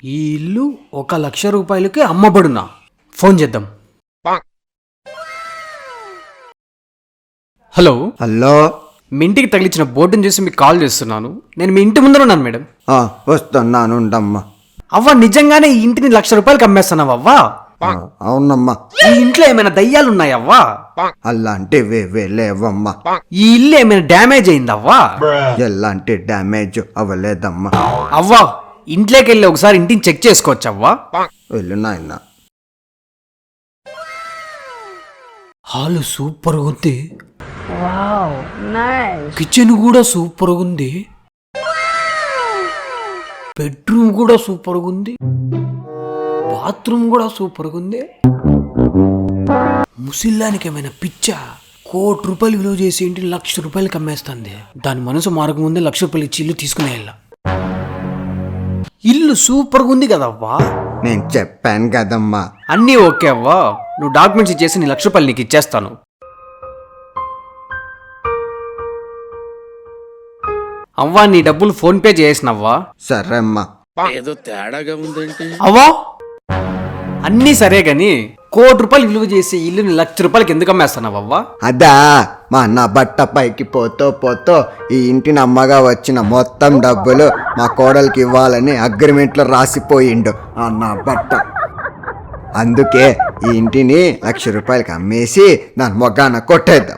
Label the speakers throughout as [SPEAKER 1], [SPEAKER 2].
[SPEAKER 1] ఈ ఇల్లు 1,00,000 రూపాయలకి అమ్మబడునా? ఫోన్ చేద్దాం. హలో
[SPEAKER 2] హలో,
[SPEAKER 1] మీ ఇంటికి తగిలించిన బోర్డుని చూసి మీకు కాల్ చేస్తున్నాను. నేను మీ ఇంటి ముందర ఉన్నాను మేడం.
[SPEAKER 2] వస్తున్నాను ఉండమ్మా.
[SPEAKER 1] అవ్వ, నిజంగానే ఈ ఇంటిని 1,00,000 రూపాయలకి అమ్మేస్తున్నావు అవ్వా?
[SPEAKER 2] అవునమ్మా.
[SPEAKER 1] ఈ ఇంట్లో ఏమైనా దయ్యాలు ఉన్నాయవ్వా?
[SPEAKER 2] అలాంటివి లేవమ్మా.
[SPEAKER 1] ఈ ఇల్లు ఏమైనా డ్యామేజ్ అయిందవ్వా?
[SPEAKER 2] ఎలాంటి డ్యామేజ్ అవ్వలేదమ్మా.
[SPEAKER 1] అవ్వా, ఇంట్లోకి వెళ్ళి ఒకసారి ఇంటిని చెక్ చేసుకోవచ్చవ్వా?
[SPEAKER 2] వెళ్ళు నాయన.
[SPEAKER 1] హాలు సూపర్ ఉంది. కిచెన్ కూడా సూపర్ ఉంది. బెడ్రూమ్ కూడా సూపర్ ఉంది. బాత్రూమ్ కూడా సూపర్ ఉంది. ముసిల్లానికి ఏమైనా పిచ్చా? 1,00,00,000 రూపాయలు విలువ చేసి ఇంటిని 1,00,000 రూపాయలకి అమ్మేస్తుంది. దాని మనసు మారకముందే 1,00,000 రూపాయలు ఇచ్చి ఇల్లు తీసుకునే ఇల్లు సూపర్ ఉంది కదవ్వా?
[SPEAKER 2] నేను చెప్పాను కదమ్మా.
[SPEAKER 1] అన్నీ ఓకే అవ్వా, నువ్వు డాక్యుమెంట్స్ ఇచ్చేసి నీ 1,00,000 రూపాయలు నీకు ఇచ్చేస్తాను. అవ్వా, నీ డబ్బులు ఫోన్ పే చేసినవ్వా?
[SPEAKER 2] సరే అమ్మా.
[SPEAKER 3] ఏదో తేడాగా ఉందేంటి?
[SPEAKER 1] అవ్వా, అన్నీ సరే గాని 1,00,00,000 రూపాయలు విలువ చేసి ఇల్లుని 1,00,000 రూపాయలకి ఎందుకు అమ్మేస్తున్నావవ్వా?
[SPEAKER 2] అదా, మా అన్న బట్ట పైకి పోతో ఈ ఇంటిని అమ్మగా వచ్చిన మొత్తం డబ్బులు మా కోడలికి ఇవ్వాలని అగ్రిమెంట్లో రాసిపోయిండు అన్న బట్ట. అందుకే ఈ ఇంటిని 1,00,000 రూపాయలకి అమ్మేసి దాని మొగ్గాన కొట్టేద్దాం.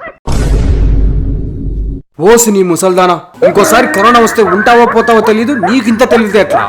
[SPEAKER 1] ఓసి నీ ముసల్దానా, ఇంకోసారి కరోనా వస్తే ఉంటావో పోతావో తెలీదు. నీకు ఇంత తెలివితే ఎట్లా?